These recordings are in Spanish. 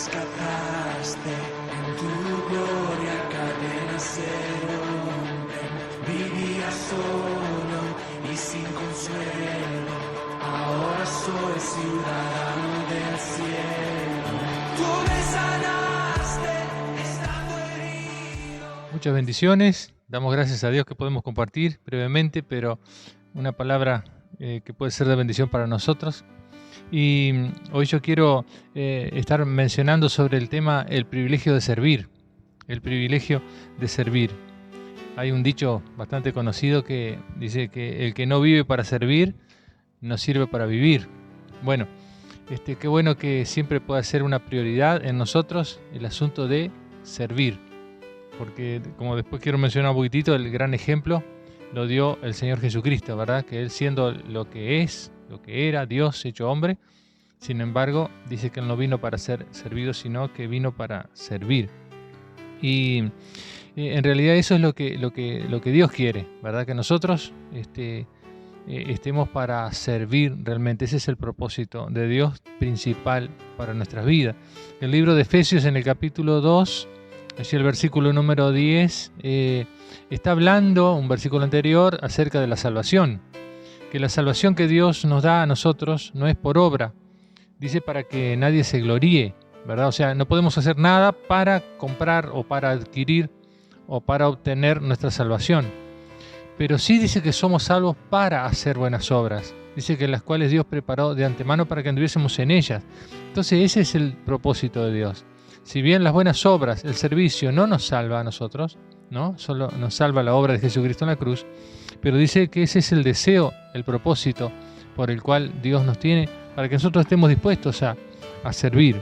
rescataste, en tu gloria cadenas se rompen. Vivía solo y sin consuelo, ahora soy ciudadano del cielo. Tú me sanaste estando herido. Muchas bendiciones. Damos gracias a Dios que podemos compartir brevemente, pero una palabra que puede ser de bendición para nosotros. Y hoy yo quiero estar mencionando sobre el tema el privilegio de servir. El privilegio de servir. Hay un dicho bastante conocido que dice que el que no vive para servir, no sirve para vivir. Bueno, qué bueno que siempre pueda ser una prioridad en nosotros el asunto de servir. Porque, como después quiero mencionar un poquitito, el gran ejemplo lo dio el Señor Jesucristo, ¿verdad? Que Él, siendo lo que es, lo que era, Dios hecho hombre, sin embargo, dice que Él no vino para ser servido, sino que vino para servir. Y en realidad eso es lo que Dios quiere, ¿verdad? Que nosotros estemos para servir realmente. Ese es el propósito de Dios principal para nuestras vidas. El libro de Efesios, en el capítulo 2, allí el versículo número 10, está hablando, un versículo anterior, acerca de la salvación. Que la salvación que Dios nos da a nosotros no es por obra. Dice para que nadie se gloríe, ¿verdad? O sea, no podemos hacer nada para comprar o para adquirir o para obtener nuestra salvación. Pero sí dice que somos salvos para hacer buenas obras. Dice que las cuales Dios preparó de antemano para que anduviésemos en ellas. Entonces ese es el propósito de Dios. Si bien las buenas obras, el servicio no nos salva a nosotros, ¿no? Solo nos salva la obra de Jesucristo en la cruz, pero dice que ese es el deseo, el propósito por el cual Dios nos tiene, para que nosotros estemos dispuestos a servir.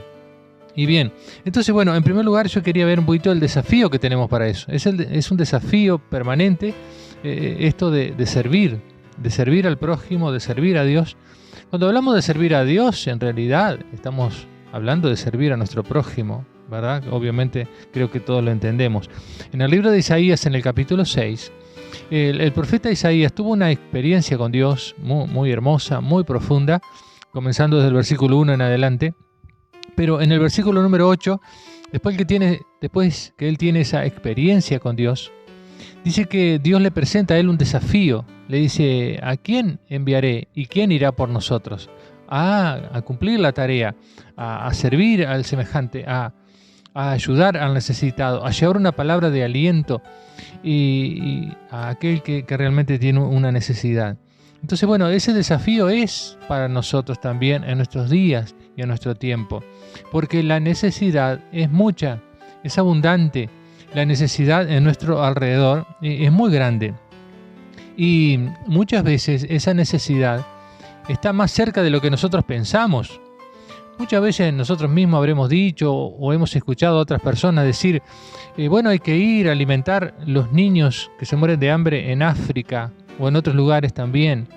Y bien, entonces bueno, en primer lugar yo quería ver un poquito el desafío que tenemos para eso. Es un desafío permanente esto de servir al prójimo, de servir a Dios. Cuando hablamos de servir a Dios, en realidad estamos hablando de servir a nuestro prójimo, ¿verdad? Obviamente creo que todos lo entendemos. En el libro de Isaías, en el capítulo 6, el profeta Isaías tuvo una experiencia con Dios muy, muy hermosa, muy profunda, comenzando desde el versículo 1 en adelante. Pero en el versículo número 8, después que él tiene esa experiencia con Dios, dice que Dios le presenta a él un desafío. Le dice, ¿a quién enviaré y quién irá por nosotros? A cumplir la tarea, a servir al semejante, a ayudar al necesitado, a llevar una palabra de aliento y a aquel que realmente tiene una necesidad. Entonces, bueno, ese desafío es para nosotros también en nuestros días y en nuestro tiempo, porque la necesidad es mucha, es abundante, la necesidad en nuestro alrededor es muy grande y muchas veces esa necesidad está más cerca de lo que nosotros pensamos. Muchas veces nosotros mismos habremos dicho o hemos escuchado a otras personas decir, bueno, hay que ir a alimentar los niños que se mueren de hambre en África o en otros lugares también.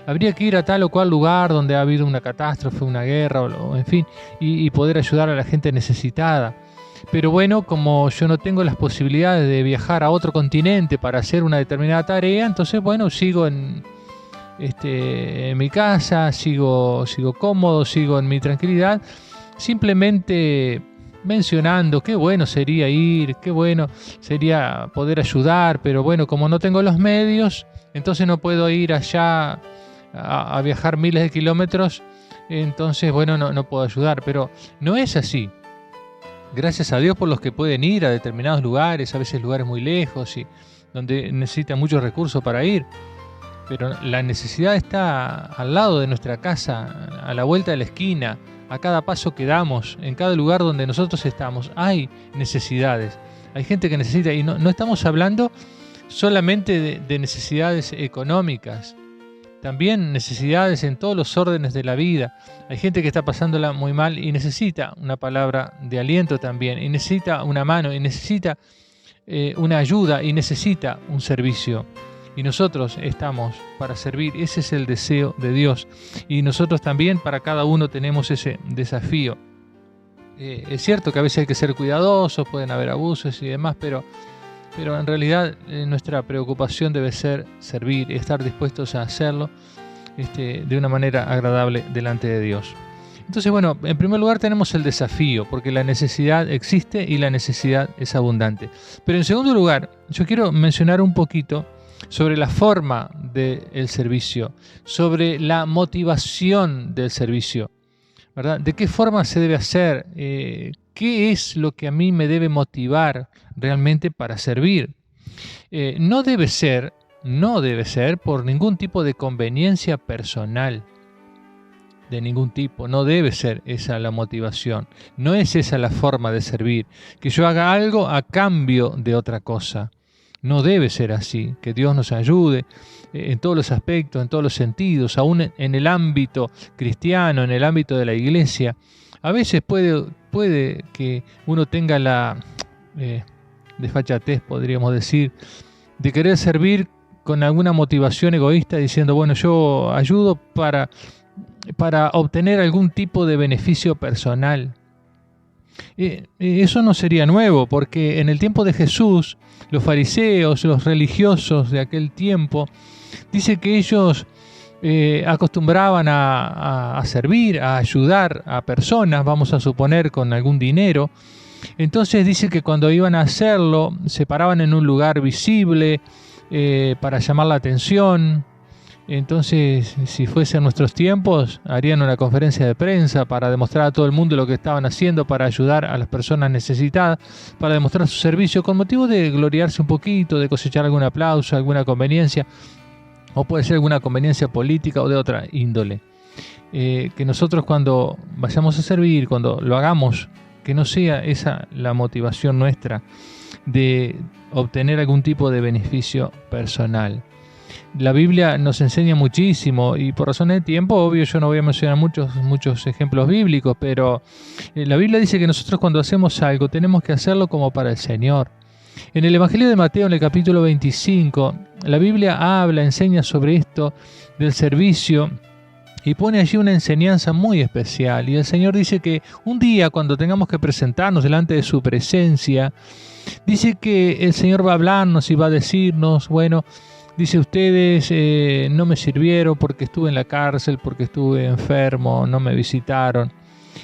Habría que ir a tal o cual lugar donde ha habido una catástrofe, una guerra, o en fin, y poder ayudar a la gente necesitada. Pero bueno, como yo no tengo las posibilidades de viajar a otro continente para hacer una determinada tarea, entonces bueno, sigo en mi casa, sigo cómodo, sigo en mi tranquilidad, simplemente mencionando qué bueno sería ir, qué bueno sería poder ayudar, pero bueno, como no tengo los medios, entonces no puedo ir allá a viajar miles de kilómetros, entonces bueno, no puedo ayudar, pero no es así. Gracias a Dios por los que pueden ir a determinados lugares, a veces lugares muy lejos y donde necesitan muchos recursos para ir. Pero la necesidad está al lado de nuestra casa, a la vuelta de la esquina, a cada paso que damos, en cada lugar donde nosotros estamos. Hay necesidades, hay gente que necesita, y no estamos hablando solamente de necesidades económicas, también necesidades en todos los órdenes de la vida. Hay gente que está pasándola muy mal y necesita una palabra de aliento también, y necesita una mano, y necesita una ayuda, y necesita un servicio. Y nosotros estamos para servir, ese es el deseo de Dios. Y nosotros también para cada uno tenemos ese desafío. Es cierto que a veces hay que ser cuidadosos, pueden haber abusos y demás, pero en realidad nuestra preocupación debe ser servir, estar dispuestos a hacerlo de una manera agradable delante de Dios. Entonces, bueno, en primer lugar tenemos el desafío, porque la necesidad existe y la necesidad es abundante. Pero en segundo lugar, yo quiero mencionar un poquito sobre la forma del servicio, sobre la motivación del servicio, ¿verdad? ¿De qué forma se debe hacer? ¿Qué es lo que a mí me debe motivar realmente para servir? No debe ser por ningún tipo de conveniencia personal, de ningún tipo. No debe ser esa la motivación. No es esa la forma de servir. Que yo haga algo a cambio de otra cosa. No debe ser así. Que Dios nos ayude en todos los aspectos, en todos los sentidos, aún en el ámbito cristiano, en el ámbito de la iglesia. A veces puede que uno tenga la desfachatez, podríamos decir, de querer servir con alguna motivación egoísta, diciendo, bueno, yo ayudo para obtener algún tipo de beneficio personal. Eso no sería nuevo, porque en el tiempo de Jesús, los fariseos, los religiosos de aquel tiempo, dice que ellos acostumbraban a servir, a ayudar a personas, vamos a suponer, con algún dinero. Entonces dice que cuando iban a hacerlo, se paraban en un lugar visible para llamar la atención. Entonces, si fuesen nuestros tiempos, harían una conferencia de prensa para demostrar a todo el mundo lo que estaban haciendo para ayudar a las personas necesitadas, para demostrar su servicio con motivo de gloriarse un poquito, de cosechar algún aplauso, alguna conveniencia, o puede ser alguna conveniencia política o de otra índole. Que nosotros cuando vayamos a servir, cuando lo hagamos, que no sea esa la motivación nuestra de obtener algún tipo de beneficio personal. La Biblia nos enseña muchísimo y por razones de tiempo, obvio, yo no voy a mencionar muchos ejemplos bíblicos, pero la Biblia dice que nosotros cuando hacemos algo tenemos que hacerlo como para el Señor. En el Evangelio de Mateo, en el capítulo 25, la Biblia enseña sobre esto del servicio y pone allí una enseñanza muy especial. Y el Señor dice que un día cuando tengamos que presentarnos delante de su presencia, dice que el Señor va a hablarnos y va a decirnos, bueno, dice, ustedes no me sirvieron porque estuve en la cárcel, porque estuve enfermo, no me visitaron.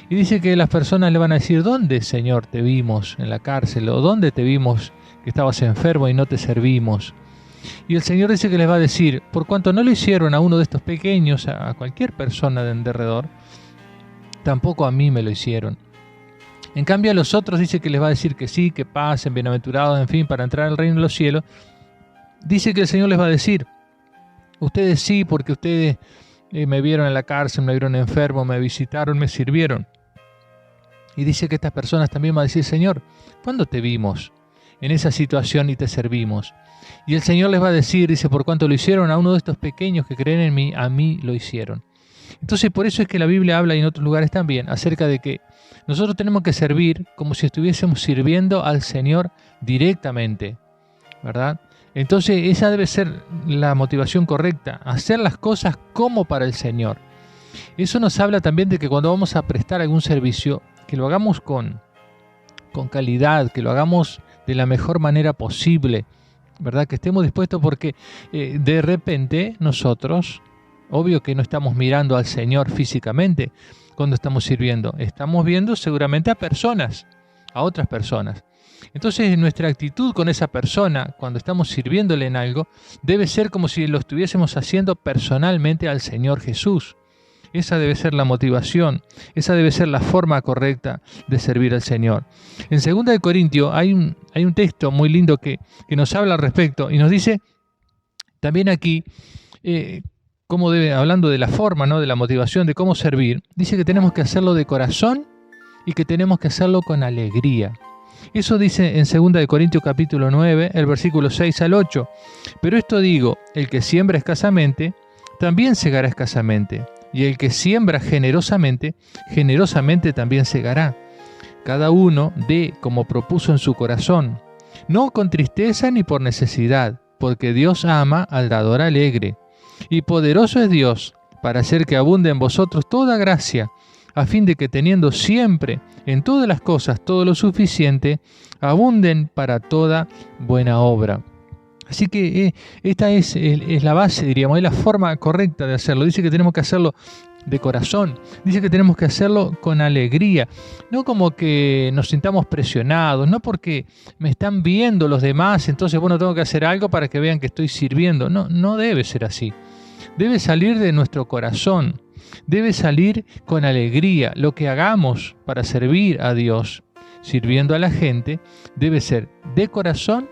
Y dice que las personas le van a decir, ¿dónde, Señor, te vimos en la cárcel? ¿O dónde te vimos que estabas enfermo y no te servimos? Y el Señor dice que les va a decir, por cuanto no lo hicieron a uno de estos pequeños, a cualquier persona de alrededor, tampoco a mí me lo hicieron. En cambio a los otros dice que les va a decir que sí, que pasen, bienaventurados, en fin, para entrar al reino de los cielos. Dice que el Señor les va a decir, ustedes sí, porque ustedes me vieron en la cárcel, me vieron enfermo, me visitaron, me sirvieron. Y dice que estas personas también van a decir, Señor, ¿cuándo te vimos en esa situación y te servimos? Y el Señor les va a decir, dice, por cuanto lo hicieron a uno de estos pequeños que creen en mí, a mí lo hicieron. Entonces por eso es que la Biblia habla y en otros lugares también acerca de que nosotros tenemos que servir como si estuviésemos sirviendo al Señor directamente, ¿verdad? Entonces esa debe ser la motivación correcta, hacer las cosas como para el Señor. Eso nos habla también de que cuando vamos a prestar algún servicio, que lo hagamos con calidad, que lo hagamos de la mejor manera posible, ¿verdad? Que estemos dispuestos porque de repente nosotros, obvio que no estamos mirando al Señor físicamente cuando estamos sirviendo, estamos viendo seguramente a personas, a otras personas. Entonces nuestra actitud con esa persona cuando estamos sirviéndole en algo debe ser como si lo estuviésemos haciendo personalmente al Señor Jesús. Esa debe ser la motivación, esa debe ser la forma correcta de servir al Señor. En 2 Corintios hay un texto muy lindo que nos habla al respecto y nos dice también aquí, hablando de la forma, ¿no? De la motivación, de cómo servir, dice que tenemos que hacerlo de corazón y que tenemos que hacerlo con alegría. Eso dice en 2 Corintios capítulo 9, el versículo 6 al 8. Pero esto digo, el que siembra escasamente, también segará escasamente. Y el que siembra generosamente, generosamente también segará. Cada uno dé como propuso en su corazón, no con tristeza ni por necesidad, porque Dios ama al dador alegre. Y poderoso es Dios para hacer que abunde en vosotros toda gracia, a fin de que teniendo siempre en todas las cosas todo lo suficiente, abunden para toda buena obra. Así que esta es la base, diríamos, es la forma correcta de hacerlo. Dice que tenemos que hacerlo de corazón. Dice que tenemos que hacerlo con alegría, no como que nos sintamos presionados, no porque me están viendo los demás, entonces bueno, tengo que hacer algo para que vean que estoy sirviendo. No, no debe ser así. Debe salir de nuestro corazón, debe salir con alegría. Lo que hagamos para servir a Dios, sirviendo a la gente, debe ser de corazón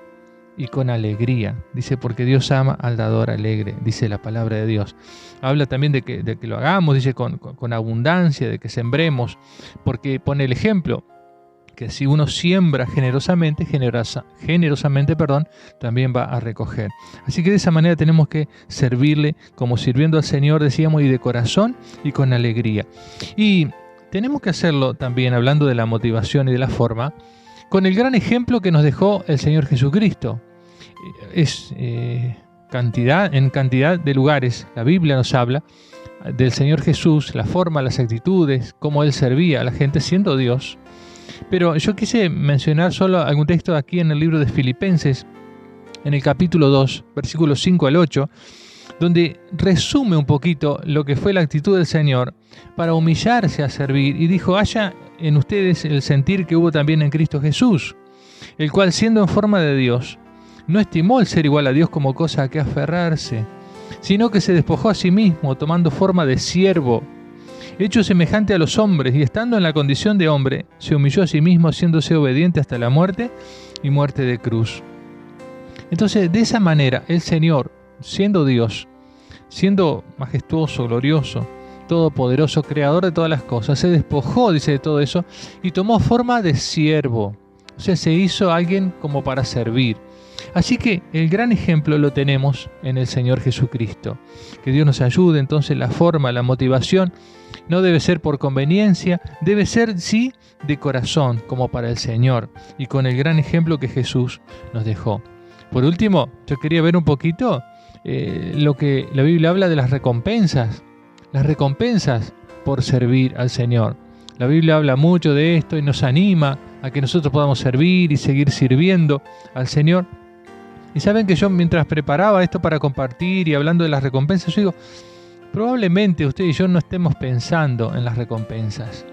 y con alegría. Dice, porque Dios ama al dador alegre, dice la palabra de Dios. Habla también de que lo hagamos, dice, con abundancia, de que sembremos, porque pone el ejemplo, que si uno siembra generosamente, también va a recoger. Así que de esa manera tenemos que servirle como sirviendo al Señor, decíamos, y de corazón y con alegría. Y tenemos que hacerlo también, hablando de la motivación y de la forma, con el gran ejemplo que nos dejó el Señor Jesucristo. Es en cantidad de lugares, la Biblia nos habla del Señor Jesús, la forma, las actitudes, cómo Él servía a la gente siendo Dios. Pero yo quise mencionar solo algún texto aquí en el libro de Filipenses, en el capítulo 2, versículos 5 al 8, donde resume un poquito lo que fue la actitud del Señor para humillarse a servir, y dijo: haya en ustedes el sentir que hubo también en Cristo Jesús, el cual, siendo en forma de Dios, no estimó el ser igual a Dios como cosa a que aferrarse, sino que se despojó a sí mismo, tomando forma de siervo, hecho semejante a los hombres, y estando en la condición de hombre, se humilló a sí mismo, haciéndose obediente hasta la muerte y muerte de cruz. Entonces, de esa manera, el Señor, siendo Dios, siendo majestuoso, glorioso, todopoderoso, creador de todas las cosas, se despojó, dice, de todo eso, y tomó forma de siervo. O sea, se hizo alguien como para servir. Así que el gran ejemplo lo tenemos en el Señor Jesucristo. Que Dios nos ayude. Entonces, la forma, la motivación no debe ser por conveniencia, debe ser, sí, de corazón, como para el Señor, y con el gran ejemplo que Jesús nos dejó. Por último, yo quería ver un poquito lo que la Biblia habla de las recompensas por servir al Señor. La Biblia habla mucho de esto y nos anima a que nosotros podamos servir y seguir sirviendo al Señor. Y saben que yo, mientras preparaba esto para compartir y hablando de las recompensas, yo digo, probablemente usted y yo no estemos pensando en las recompensas.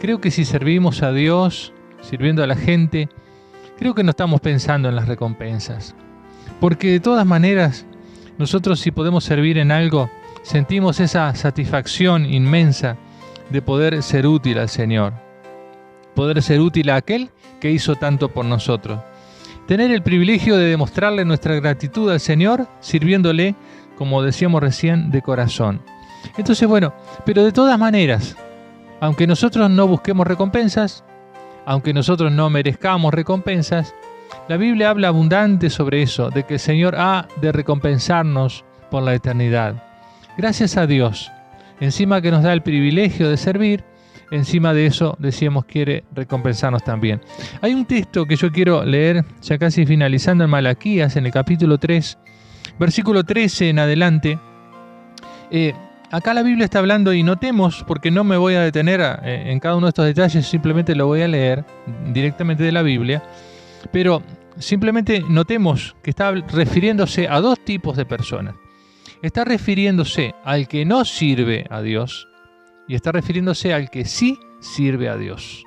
Creo que si servimos a Dios, sirviendo a la gente, creo que no estamos pensando en las recompensas. Porque de todas maneras, nosotros, si podemos servir en algo, sentimos esa satisfacción inmensa de poder ser útil al Señor. Poder ser útil a aquel que hizo tanto por nosotros. Tener el privilegio de demostrarle nuestra gratitud al Señor, sirviéndole, como decíamos recién, de corazón. Entonces, bueno, pero de todas maneras, aunque nosotros no busquemos recompensas, aunque nosotros no merezcamos recompensas, la Biblia habla abundante sobre eso, de que el Señor ha de recompensarnos por la eternidad. Gracias a Dios, encima que nos da el privilegio de servir, encima de eso, decíamos, quiere recompensarnos también. Hay un texto que yo quiero leer, ya casi finalizando, en Malaquías, en el capítulo 3, versículo 13 en adelante. Acá la Biblia está hablando, y notemos, porque no me voy a detener en cada uno de estos detalles, simplemente lo voy a leer directamente de la Biblia, pero simplemente notemos que está refiriéndose a dos tipos de personas. Está refiriéndose al que no sirve a Dios y está refiriéndose al que sí sirve a Dios.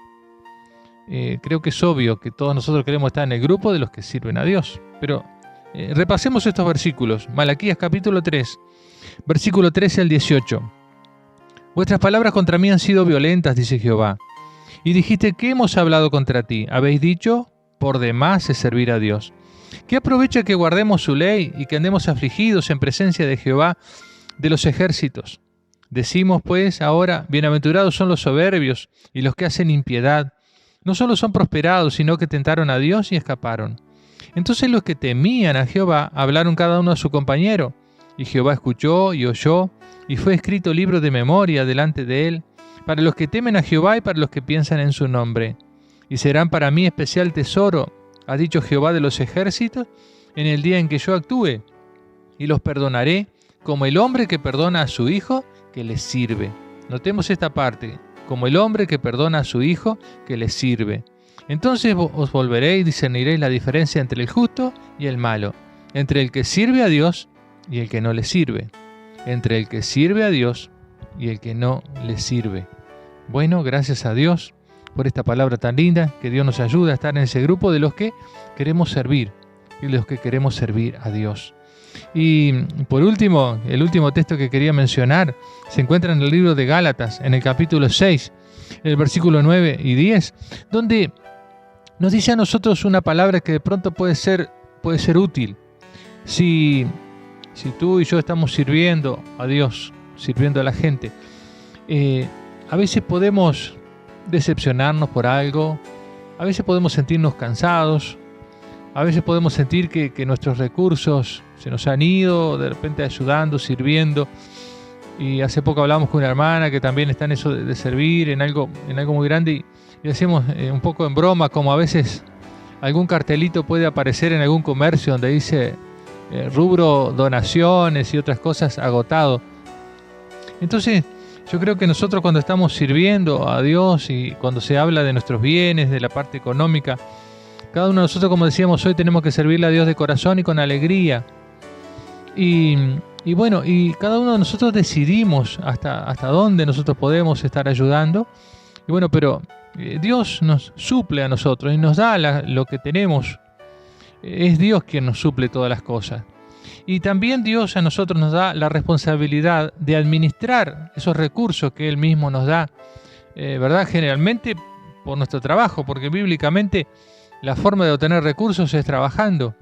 Creo que es obvio que todos nosotros queremos estar en el grupo de los que sirven a Dios, pero repasemos estos versículos. Malaquías capítulo 3, versículo 13 al 18. Vuestras palabras contra mí han sido violentas, dice Jehová. Y dijiste, ¿qué hemos hablado contra ti? Habéis dicho, por demás es servir a Dios. ¿Qué aprovecha que guardemos su ley y que andemos afligidos en presencia de Jehová de los ejércitos? Decimos pues ahora, bienaventurados son los soberbios y los que hacen impiedad. No solo son prosperados, sino que tentaron a Dios y escaparon. Entonces los que temían a Jehová hablaron cada uno a su compañero. Y Jehová escuchó y oyó, y fue escrito libro de memoria delante de él, para los que temen a Jehová y para los que piensan en su nombre. Y serán para mí especial tesoro, ha dicho Jehová de los ejércitos, en el día en que yo actúe, y los perdonaré como el hombre que perdona a su hijo que le sirve. Notemos esta parte, como el hombre que perdona a su hijo que le sirve. Entonces os volveréis y discerniréis la diferencia entre el justo y el malo, entre el que sirve a Dios y el que no le sirve, entre el que sirve a Dios y el que no le sirve. Bueno, gracias a Dios por esta palabra tan linda, que Dios nos ayude a estar en ese grupo de los que queremos servir y de los que queremos servir a Dios. Y por último, el último texto que quería mencionar se encuentra en el libro de Gálatas, en el capítulo 6, el versículo 9 y 10, donde nos dice a nosotros una palabra que de pronto puede ser útil. Si tú y yo estamos sirviendo a Dios, sirviendo a la gente, a veces podemos decepcionarnos por algo, a veces podemos sentirnos cansados, a veces podemos sentir que nuestros recursos se nos han ido, de repente ayudando, sirviendo. Y hace poco hablamos con una hermana que también está en eso de servir, en algo muy grande, y decimos un poco en broma, como a veces algún cartelito puede aparecer en algún comercio donde dice rubro donaciones y otras cosas agotado. Entonces, yo creo que nosotros cuando estamos sirviendo a Dios y cuando se habla de nuestros bienes, de la parte económica, cada uno de nosotros, como decíamos hoy, tenemos que servirle a Dios de corazón y con alegría. Y bueno, y cada uno de nosotros decidimos hasta dónde nosotros podemos estar ayudando. Y bueno, pero Dios nos suple a nosotros y nos da lo que tenemos. Es Dios quien nos suple todas las cosas. Y también Dios a nosotros nos da la responsabilidad de administrar esos recursos que Él mismo nos da, ¿verdad? Generalmente por nuestro trabajo, porque bíblicamente la forma de obtener recursos es trabajando.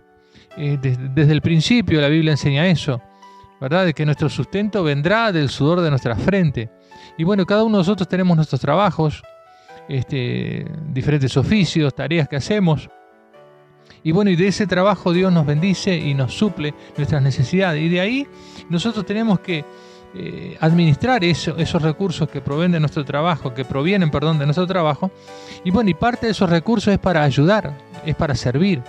Desde el principio la Biblia enseña eso, ¿verdad? De que nuestro sustento vendrá del sudor de nuestra frente. Y bueno, cada uno de nosotros tenemos nuestros trabajos, diferentes oficios, tareas que hacemos. Y bueno, y de ese trabajo Dios nos bendice y nos suple nuestras necesidades. Y de ahí nosotros tenemos que administrar esos recursos que provienen de nuestro trabajo, de nuestro trabajo. Y bueno, y parte de esos recursos es para ayudar, es para servir.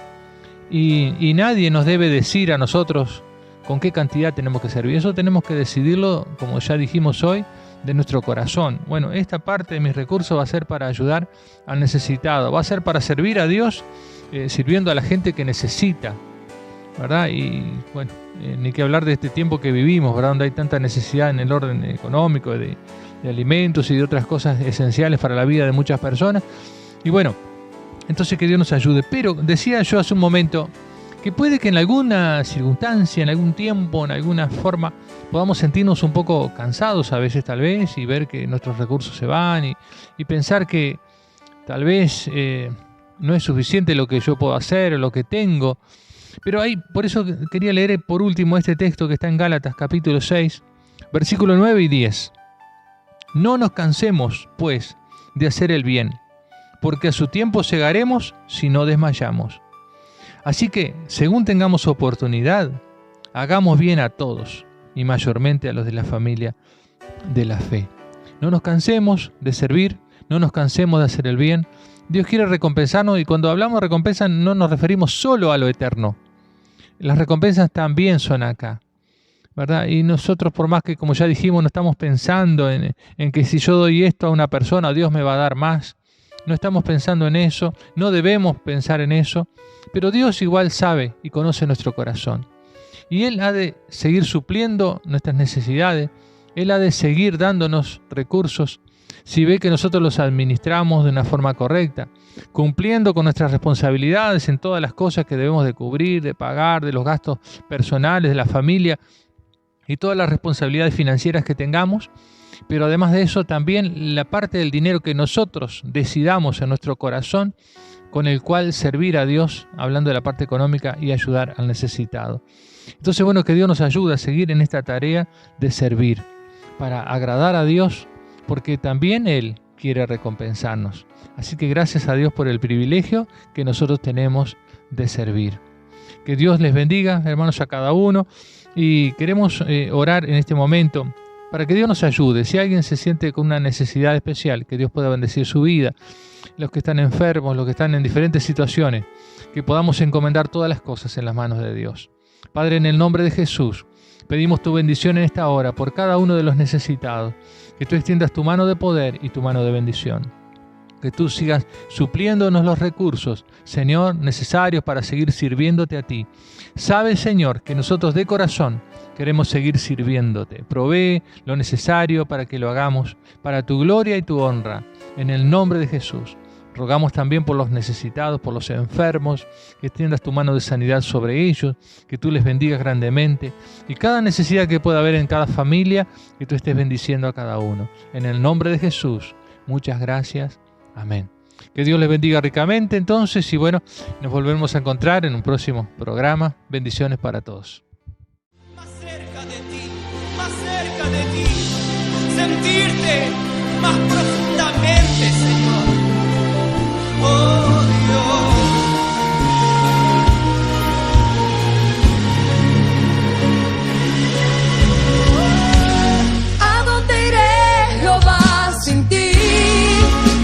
Y nadie nos debe decir a nosotros con qué cantidad tenemos que servir. Eso tenemos que decidirlo, como ya dijimos hoy, de nuestro corazón. Bueno, esta parte de mis recursos va a ser para ayudar al necesitado, va a ser para servir a Dios, sirviendo a la gente que necesita, ¿verdad? Y bueno, ni que hablar de este tiempo que vivimos, ¿verdad? Donde hay tanta necesidad en el orden económico, de alimentos y de otras cosas esenciales para la vida de muchas personas. Y bueno, entonces que Dios nos ayude. Pero decía yo hace un momento que puede que en alguna circunstancia, en algún tiempo, en alguna forma, podamos sentirnos un poco cansados a veces tal vez, y ver que nuestros recursos se van y pensar que tal vez no es suficiente lo que yo puedo hacer o lo que tengo. Pero por eso quería leer por último este texto que está en Gálatas capítulo 6, versículos 9 y 10. No nos cansemos, pues, de hacer el bien, porque a su tiempo segaremos si no desmayamos. Así que, según tengamos oportunidad, hagamos bien a todos, y mayormente a los de la familia de la fe. No nos cansemos de servir, no nos cansemos de hacer el bien. Dios quiere recompensarnos, y cuando hablamos de recompensa no nos referimos solo a lo eterno. Las recompensas también son acá, ¿verdad? Y nosotros, por más que, como ya dijimos, no estamos pensando en que si yo doy esto a una persona, Dios me va a dar más. No estamos pensando en eso, no debemos pensar en eso, pero Dios igual sabe y conoce nuestro corazón. Y Él ha de seguir supliendo nuestras necesidades, Él ha de seguir dándonos recursos, si ve que nosotros los administramos de una forma correcta, cumpliendo con nuestras responsabilidades en todas las cosas que debemos de cubrir, de pagar, de los gastos personales, de la familia y todas las responsabilidades financieras que tengamos. Pero además de eso, también la parte del dinero que nosotros decidamos en nuestro corazón, con el cual servir a Dios, hablando de la parte económica, y ayudar al necesitado. Entonces, bueno, que Dios nos ayude a seguir en esta tarea de servir, para agradar a Dios, porque también Él quiere recompensarnos. Así que gracias a Dios por el privilegio que nosotros tenemos de servir. Que Dios les bendiga, hermanos, a cada uno. Y queremos orar en este momento para que Dios nos ayude. Si alguien se siente con una necesidad especial, que Dios pueda bendecir su vida. Los que están enfermos, los que están en diferentes situaciones, que podamos encomendar todas las cosas en las manos de Dios. Padre, en el nombre de Jesús, pedimos tu bendición en esta hora por cada uno de los necesitados. Que tú extiendas tu mano de poder y tu mano de bendición. que tú sigas supliéndonos los recursos, Señor, necesarios para seguir sirviéndote a ti. Sabes, Señor, que nosotros de corazón queremos seguir sirviéndote. Provee lo necesario para que lo hagamos, para tu gloria y tu honra, en el nombre de Jesús. Rogamos también por los necesitados, por los enfermos, que extiendas tu mano de sanidad sobre ellos, que tú les bendigas grandemente, y cada necesidad que pueda haber en cada familia, que tú estés bendiciendo a cada uno. En el nombre de Jesús, muchas gracias. Amén. Que Dios les bendiga ricamente entonces, y bueno, nos volvemos a encontrar en un próximo programa. Bendiciones para todos. Más cerca de ti, sentirte más profundamente, Señor. Oh Dios. ¿A dónde iré, Jehová, sin ti?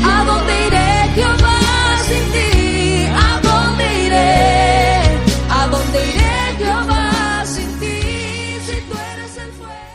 ¿A dónde iré, Jehová, sin ti? ¿A dónde iré? ¿A dónde iré, Jehová, sin ti? Si tú eres el fuego.